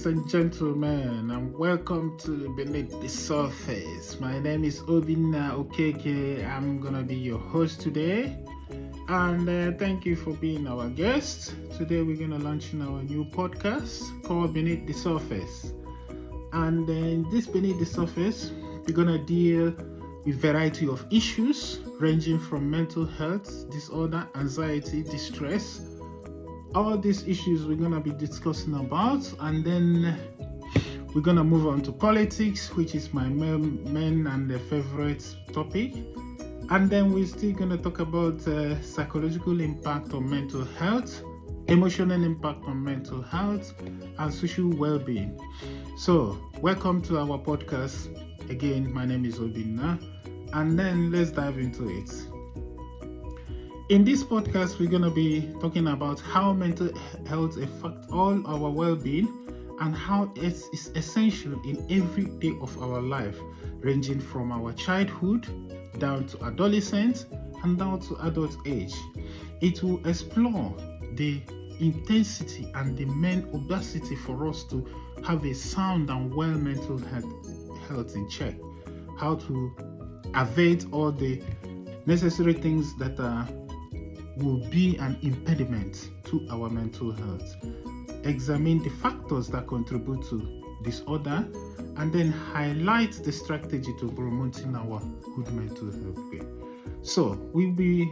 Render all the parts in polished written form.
Ladies and gentlemen, and welcome to Beneath the Surface. My name is Obinna Okeke. I'm gonna be your host today, and thank you for being our guest. Today, we're gonna launch our new podcast called Beneath the Surface. And in this Beneath the Surface, we're gonna deal with a variety of issues ranging from mental health disorder, anxiety, distress. All these issues we're going to be discussing about, and then we're going to move on to politics, which is my main and favorite topic. And then we're still going to talk about psychological impact on mental health, emotional impact on mental health, and social well-being. So welcome to our podcast. Again, my name is Obinna, and then let's dive into it. In this podcast, we're going to be talking about how mental health affects all our well-being and how it is essential in every day of our life, ranging from our childhood down to adolescence and down to adult age. It will explore the intensity and the main audacity for us to have a sound and well mental health in check, how to evade all the necessary things that will be an impediment to our mental health. Examine the factors that contribute to disorder, and then highlight the strategy to promoting our good mental health care. So we'll be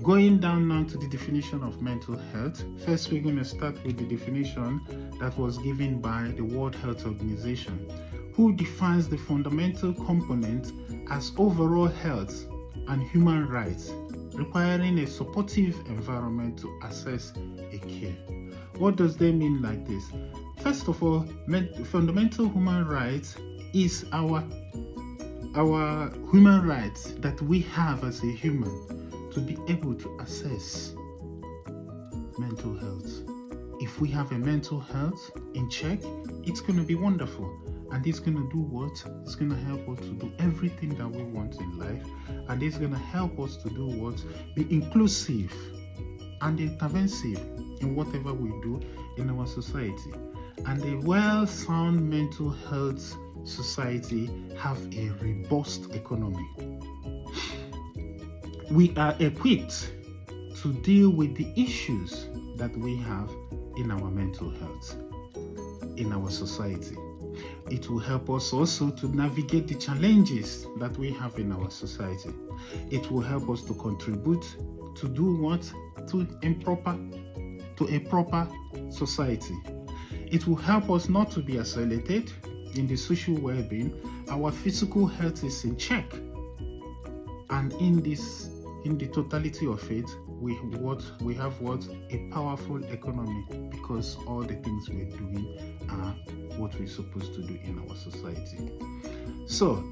going down now to the definition of mental health. First, we're going to start with the definition that was given by the World Health Organization, who defines the fundamental component as overall health and human rights, requiring a supportive environment to access a care. What does that mean like this? First of all, fundamental human rights is our human rights that we have as a human to be able to access mental health. If we have a mental health in check, it's going to be wonderful. And it's going to do what? It's going to help us to do everything that we want in life. And it's going to help us to do what? Be inclusive and interventive in whatever we do in our society. And a well-sound mental health society have a robust economy. We are equipped to deal with the issues that we have in our mental health, in our society. It will help us also to navigate the challenges that we have in our society. It will help us to contribute to do what? To a proper society. It will help us not to be isolated in the social well-being. Our physical health is in check. And in the totality of it, we have a powerful economy, because all the things we're doing are what we're supposed to do in our society. So,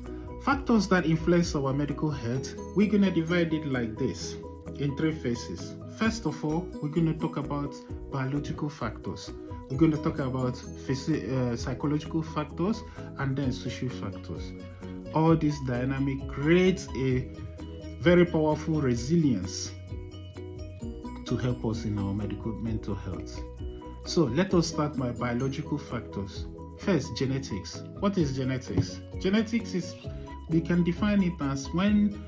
factors that influence our medical health, we're going to divide it like this in three phases. First of all, we're going to talk about biological factors. We're going to talk about psychological factors, and then social factors. All this dynamic creates a very powerful resilience to help us in our mental health. So let us start by biological factors. First, genetics. What is genetics? Genetics is, we can define it as when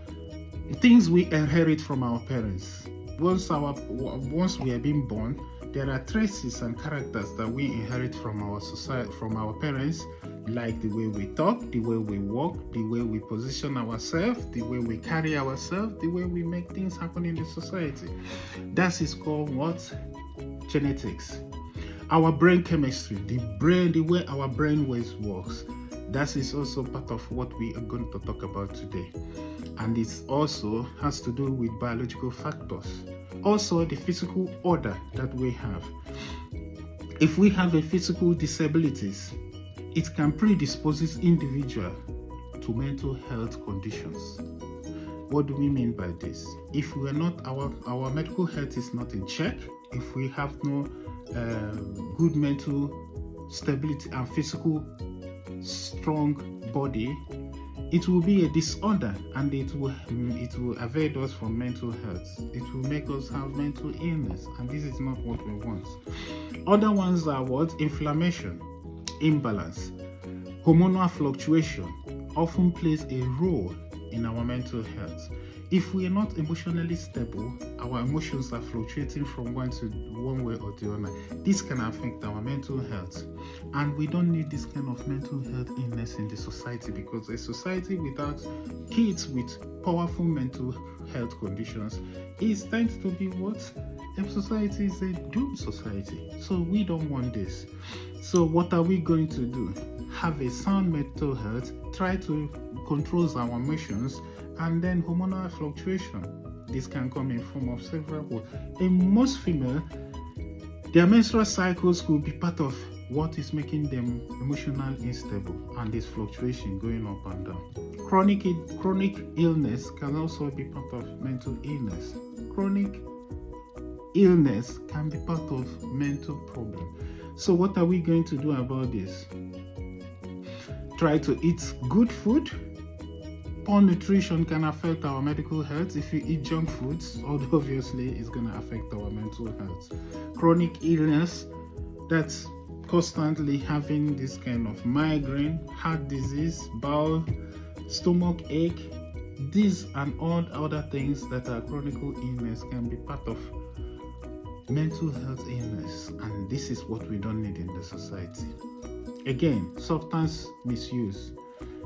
things we inherit from our parents. Once we are being born, there are traces and characters that we inherit from our society, from our parents, like the way we talk, the way we walk, the way we position ourselves, the way we carry ourselves, the way we make things happen in the society. That is called what? Genetics. Our brain chemistry, the way our brain waves works, that is also part of what we are going to talk about today. And it also has to do with biological factors. Also, the physical order that we have. If we have a physical disabilities, it can predispose individual to mental health conditions. What do we mean by this? If we are not, our medical health is not in check, if we have no good mental stability and physical strong body, it will be a disorder, and it will evade us from mental health. It will make us have mental illness, and this is not what we want. Other ones are what? Inflammation, imbalance, hormonal fluctuation often plays a role in our mental health. If we are not emotionally stable, our emotions are fluctuating from one way or the other. This can affect our mental health. And we don't need this kind of mental health illness in the society, because a society without kids with powerful mental health conditions tends to be what? A society is a doomed society. So we don't want this. So what are we going to do? Have a sound mental health, try to control our emotions, and then hormonal fluctuation. This can come in form of several ways. In most female, their menstrual cycles could be part of what is making them emotionally unstable, and this fluctuation going up and down. Chronic illness can also be part of mental illness. Chronic illness can be part of mental problem. So what are we going to do about this? Try to eat good food. Poor nutrition can affect our medical health. If you eat junk foods, obviously it's going to affect our mental health. Chronic illness, that's constantly having this kind of migraine, heart disease, bowel, stomach ache, these and all other things that are chronic illness can be part of mental health illness, and this is what we don't need in the society. Again, substance misuse.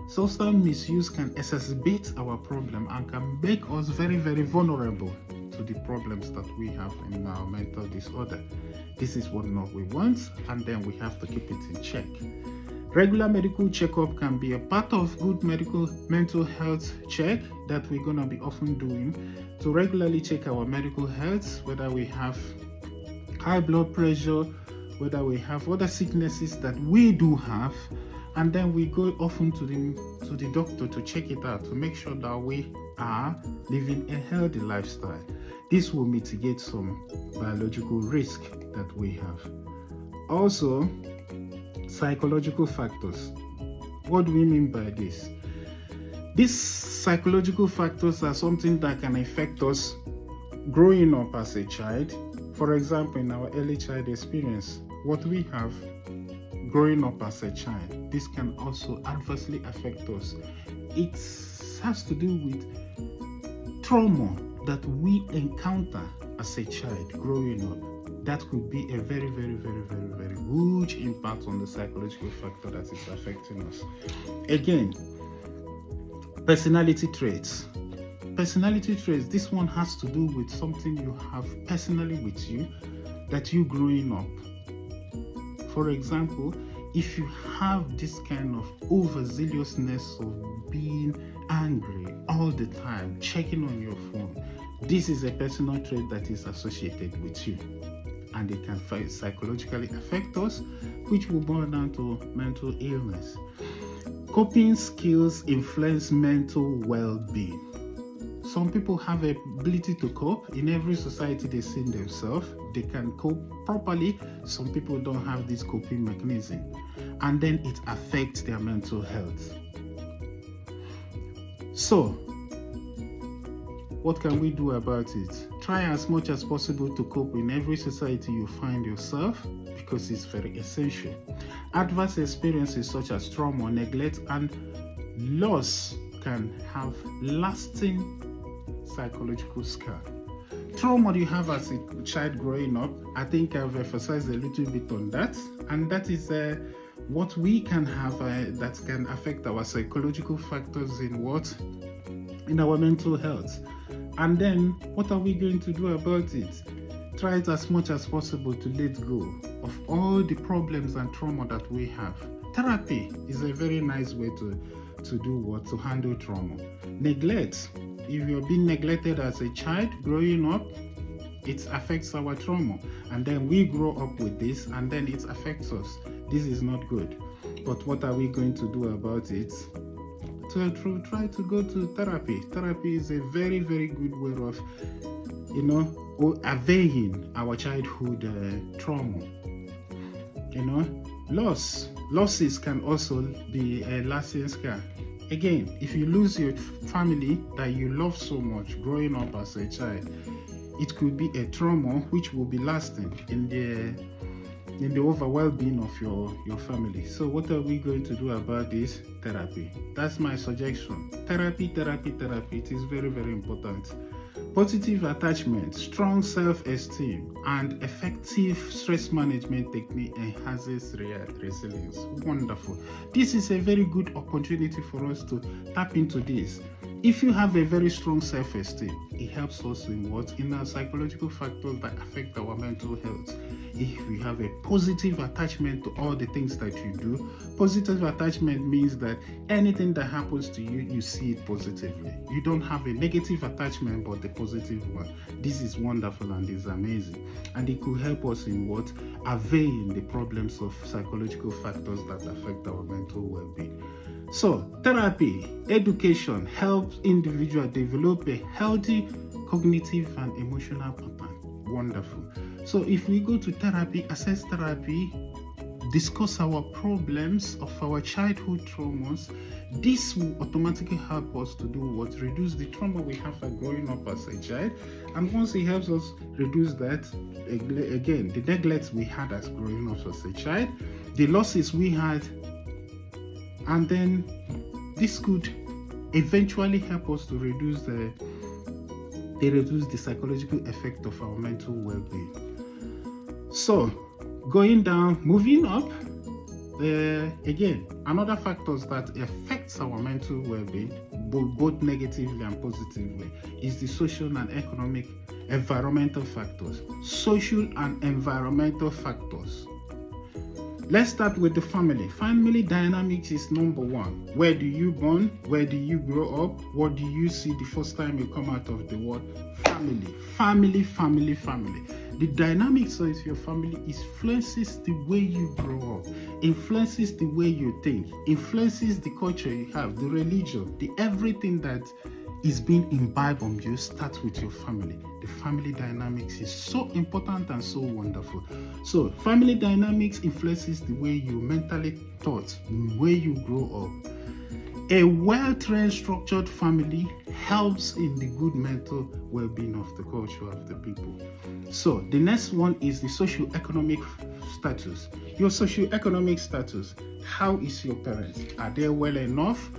Substance misuse can exacerbate our problem and can make us very, very vulnerable to the problems that we have in our mental disorder. This is what not we want, and then we have to keep it in check. Regular medical checkup can be a part of good mental health check that we're going to be often doing, to regularly check our medical health, whether we have high blood pressure, whether we have other sicknesses that we do have, and then we go often to the doctor to check it out, to make sure that we are living a healthy lifestyle. This will mitigate some biological risk that we have. Also, psychological factors. What do we mean by this? These psychological factors are something that can affect us growing up as a child. For example, in our early child experience, what we have growing up as a child, this can also adversely affect us. It has to do with trauma that we encounter as a child growing up. That could be a very, very, very, very, very huge impact on the psychological factor that is affecting us. Again, personality traits. Personality traits, this one has to do with something you have personally with you, that you growing up. For example, if you have this kind of overzealousness of being angry all the time, checking on your phone, this is a personal trait that is associated with you, and it can psychologically affect us, which will boil down to mental illness. Coping skills influence mental well-being. Some people have the ability to cope. In every society they see themselves, they can cope properly. Some people don't have this coping mechanism, and then it affects their mental health. So, what can we do about it? Try as much as possible to cope in every society you find yourself, because it's very essential. Adverse experiences such as trauma, neglect, and loss can have lasting psychological scar. Trauma you have as a child growing up, I think I've emphasized a little bit on that, and that is what we can have that can affect our psychological factors in our mental health. And then what are we going to do about it? Try it as much as possible to let go of all the problems and trauma that we have. Therapy is a very nice way to handle trauma. Neglect. If you're being neglected as a child growing up, it affects our trauma, and then we grow up with this, and then it affects us. This is not good. But what are we going to do about it? To try to go to therapy. Therapy is a very, very good way of, avenging our childhood trauma. Losses can also be a lasting scar. Again, if you lose your family that you love so much growing up as a child, it could be a trauma which will be lasting in in the overall well-being of your family. So what are we going to do about this? Therapy. That's my suggestion. Therapy. It is very, very important. Positive attachment, strong self-esteem, and effective stress management technique enhances resilience. Wonderful. This is a very good opportunity for us to tap into this. If you have a very strong self-esteem, it helps us in what? In our psychological factors that affect our mental health. If we have a positive attachment to all the things that you do, positive attachment means that anything that happens to you, you see it positively. You don't have a negative attachment, but the positive one. This is wonderful and is amazing. And it could help us in what? Availing the problems of psychological factors that affect our mental well-being. So, therapy, education helps individuals develop a healthy cognitive and emotional pattern. Wonderful. So, if we go to therapy, assess therapy, discuss our problems of our childhood traumas, this will automatically help us to do what? Reduce the trauma we have for growing up as a child. And once it helps us reduce that, again, the neglect we had as growing up as a child, the losses we had, and then this could eventually help us to reduce the psychological effect of our mental well-being. So, going down, moving up, again, another factors that affects our mental well-being, both negatively and positively, is the social and economic environmental factors. Social and environmental factors. Let's start with the family. Family dynamics is number one. Where do you born? Where do you grow up? What do you see the first time you come out of the world? Family. The dynamics of your family influences the way you grow up, influences the way you think, influences the culture you have, the religion, the everything that is being imbibed on you starts with your family. The family dynamics is so important and so wonderful. So, family dynamics influences the way you mentally thought, the way you grow up. A well-trained, structured family helps in the good mental well-being of the culture of the people. So, the next one is the socio-economic status. Your socio-economic status. How is your parents? Are they well enough?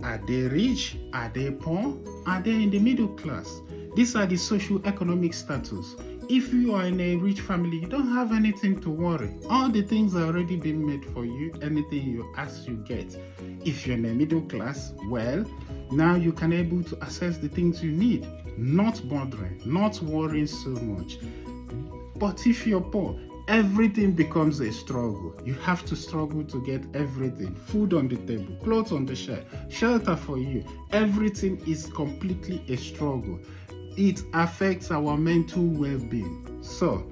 Are they rich? Are they poor? Are they in the middle class? These are the socio-economic status. If you are in a rich family, you don't have anything to worry. All the things are already been made for you. Anything you ask, you get. If you're in a middle class, well, now you can able to access the things you need. Not bothering, not worrying so much. But if you're poor, everything becomes a struggle. You have to struggle to get everything. Food on the table, clothes on the shelf, shelter for you. Everything is completely a struggle. It affects our mental well-being. So,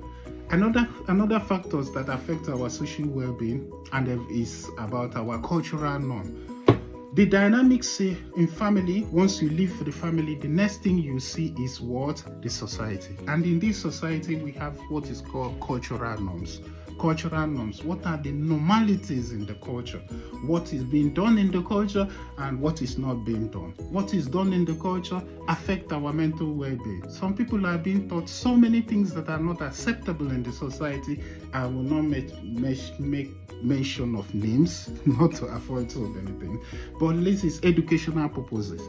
another factors that affect our social well-being and is about our cultural norm. The dynamics in family, once you leave the family, the next thing you see is what? The society. And in this society, we have what is called cultural norms. Cultural norms. What are the normalities in the culture? What is being done in the culture and what is not being done? What is done in the culture affect our mental well-being. Some people are being taught so many things that are not acceptable in the society. I will not make mention of names, not to avoid to anything, but this is educational purposes.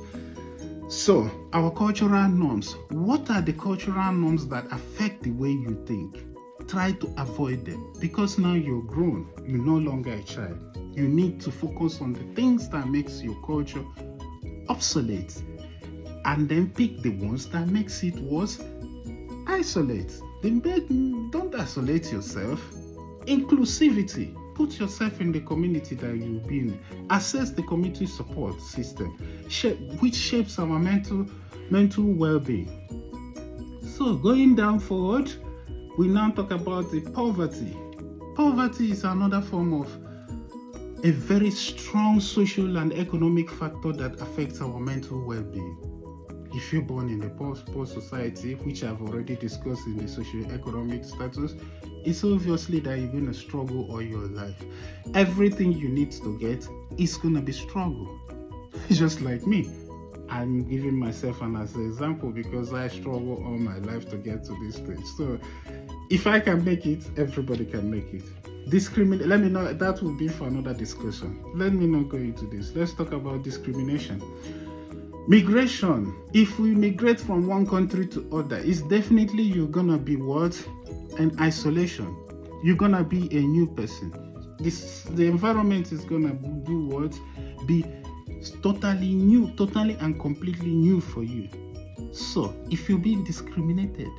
So, our cultural norms. What are the cultural norms that affect the way you think? Try to avoid them because now you're grown. You're no longer a child. You need to focus on the things that makes your culture obsolete, and then pick the ones that makes it worse. Isolate. Don't isolate yourself. Inclusivity. Put yourself in the community that you've been. Assess the community support system, which shapes our mental well-being. So going down forward, we now talk about the poverty. Poverty is another form of a very strong social and economic factor that affects our mental well-being. If you're born in a poor society, which I've already discussed in the socio-economic status, it's obviously that you're going to struggle all your life. Everything you need to get is going to be struggle. Just like me. I'm giving myself as an example because I struggle all my life to get to this stage. So If I can make it, everybody can make it. Let me know, that will be for another discussion. Let me not go into this. Let's talk about discrimination. Migration. If we migrate from one country to other, it's definitely you're gonna be what? An isolation. You're gonna be a new person. The environment is gonna do what? Be totally new, totally and completely new for you. So if you're being discriminated,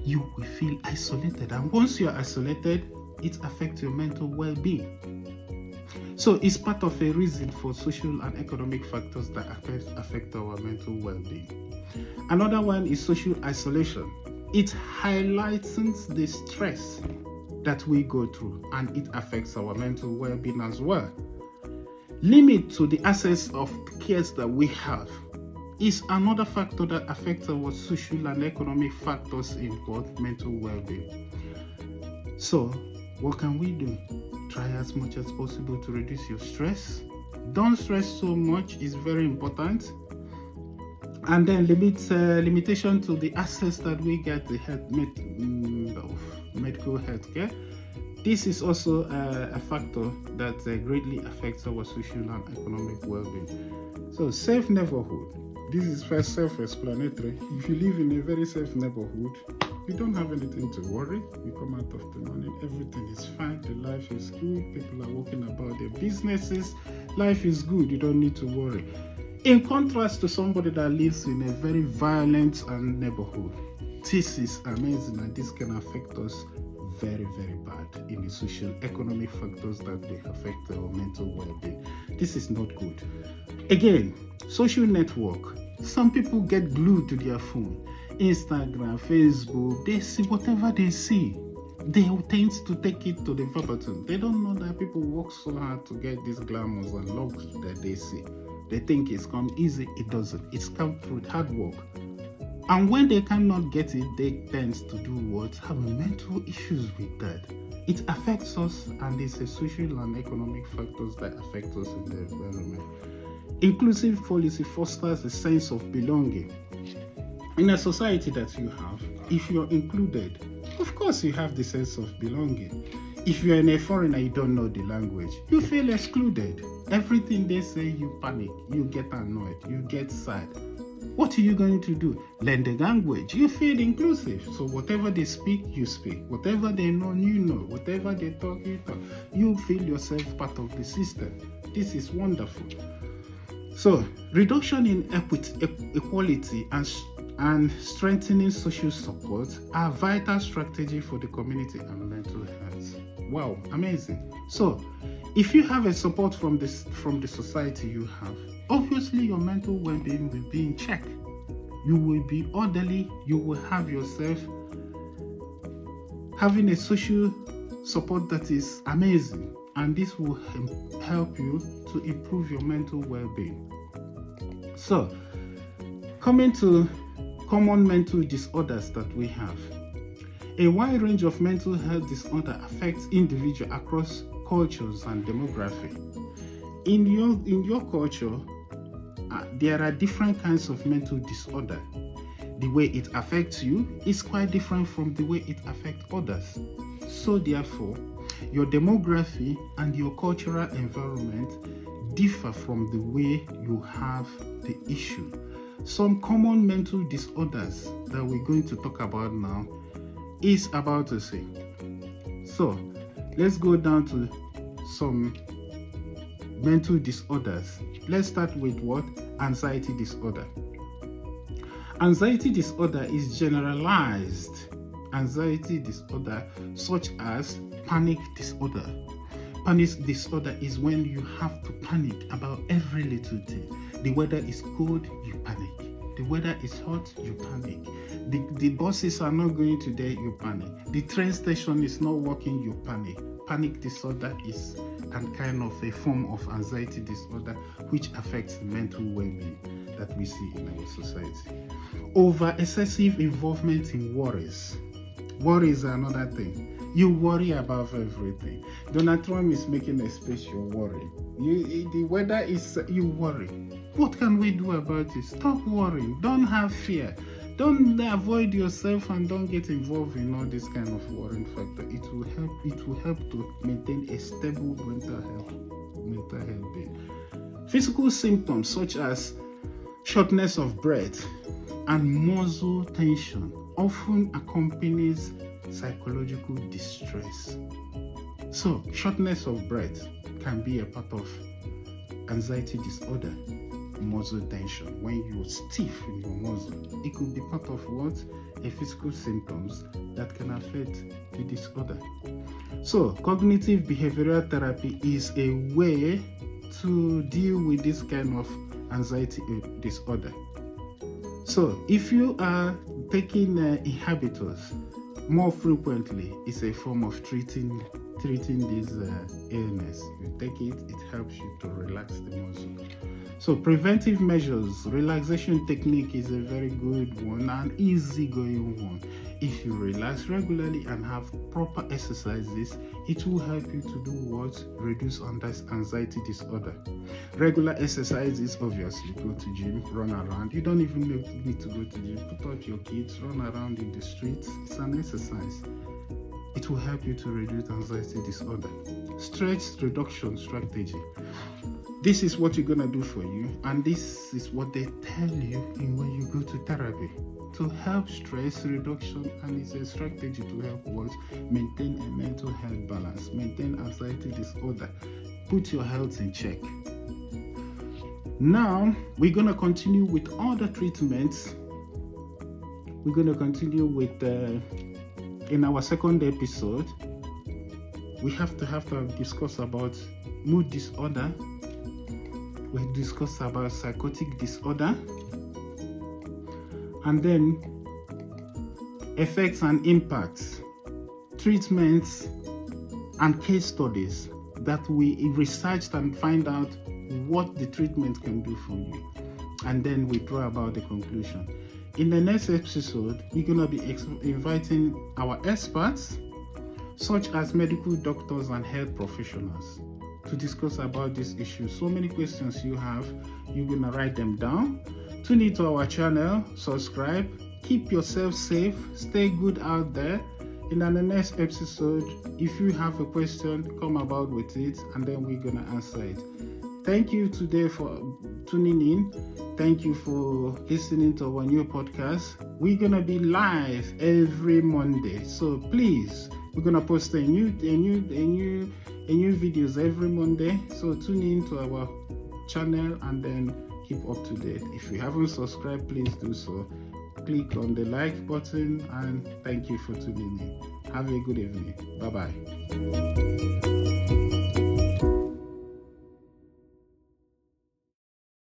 you will feel isolated, and once you're isolated, it affects your mental well-being. So it's part of a reason for social and economic factors that affect our mental well-being. Another one is social isolation. It highlights the stress that we go through, and it affects our mental well-being as well. Limit to the access of cares that we have is another factor that affects our social and economic factors in both mental well-being. So what can we do? Try as much as possible to reduce your stress. Don't stress so much, is very important. And then limitation to the access that we get the medical health care. This is also a factor that greatly affects our social and economic well-being. So safe neighborhood. This is first self-explanatory. If you live in a very safe neighborhood, you don't have anything to worry. You come out of the morning, everything is fine, the life is good, people are walking about their businesses, life is good, you don't need to worry. In contrast to somebody that lives in a very violent neighborhood, this is amazing, and this can affect us very, very bad in the social economic factors that they affect our mental well-being. This is not good. Again, social network. Some people get glued to their phone. Instagram, Facebook, they see whatever they see. They tend to take it to the verbatim. They don't know that people work so hard to get these glamours and looks that they see. They think it's come easy. It doesn't. It's come through hard work. And when they cannot get it, they tend to do what? Have mental issues with that. It affects us, and it's a social and economic factors that affect us in the environment. Inclusive policy fosters a sense of belonging. In a society that you have, if you're included, of course you have the sense of belonging. If you're in a foreigner, you don't know the language, you feel excluded. Everything they say, you panic, you get annoyed, you get sad. What are you going to do? Learn the language. You feel inclusive. So whatever they speak, you speak. Whatever they know, you know. Whatever they talk, you talk. You feel yourself part of the system. This is wonderful. So reduction in equality and strengthening social support are vital strategy for the community and mental health. Wow, amazing. So if you have a support from the society you have, obviously your mental well-being will be in check. You will be orderly. You will have yourself having a social support that is amazing, and this will help you to improve your mental well-being. So coming to common mental disorders that we have. A wide range of mental health disorders affects individuals across cultures and demography. In your culture, there are different kinds of mental disorder. The way it affects you is quite different from the way it affects others. So therefore, your demography and your cultural environment differ from the way you have the issue. Some common mental disorders that we're going to talk about now is about to say. So let's go down to some mental disorders. Let's start with what? Anxiety disorder. Anxiety disorder is generalized anxiety disorder such as panic disorder. Panic disorder is when you have to panic about every little thing. The weather is cold, you panic. The weather is hot, you panic. The buses are not going today, you panic. The train station is not working, you panic. Panic disorder is a kind of a form of anxiety disorder which affects the mental well-being that we see in our society. Over excessive involvement in worries. Worries are another thing. You worry about everything. Donald Trump is making a speech, you're worried. The weather is, you worry. What can we do about it? Stop worrying. Don't have fear. Don't avoid yourself and don't get involved in all this kind of worrying factor. It will help to maintain a stable mental health being. Physical symptoms such as shortness of breath and muscle tension often accompanies psychological distress. So, shortness of breath can be a part of anxiety disorder. Muscle tension, when you're stiff in your muscle, it could be part of what? A physical symptoms that can affect the disorder. So, cognitive behavioral therapy is a way to deal with this kind of anxiety disorder. So, if you are taking inhibitors more frequently, it's a form of treating this illness. You take it, it helps you to relax the muscle. So preventive measures, relaxation technique is a very good one and easygoing one. If you relax regularly and have proper exercises, it will help you to do what? Reduce anxiety disorder. Regular exercises, obviously, go to gym, run around. You don't even need to go to gym. Put out your kids, run around in the streets. It's an exercise. It will help you to reduce anxiety disorder. Stress reduction strategy. This is what you're going to do for you, and this is what they tell you when you go to therapy to help stress reduction, and it's a strategy to help what? Maintain a mental health balance, maintain anxiety disorder, put your health in check. Now, we're going to continue with other treatments. We're going to continue with, in our second episode, we have to discuss about mood disorder. We discuss about psychotic disorder, and then effects and impacts, treatments, and case studies that we researched and find out what the treatment can do for you, and then we draw about the conclusion. In the next episode, we're going to be inviting our experts, such as medical doctors and health professionals, to discuss about this issue. So many questions you have, you're going to write them down. Tune into our channel, subscribe, keep yourself safe, stay good out there. In the next episode, if you have a question, come about with it, and then we're going to answer it. Thank you today for tuning in. Thank you for listening to our new podcast. We're going to be live every Monday. So please, we're going to post a new videos every Monday. So tune in to our channel and then keep up to date. If you haven't subscribed, please do so. Click on the like button, and thank you for tuning in. Have a good evening. Bye-bye.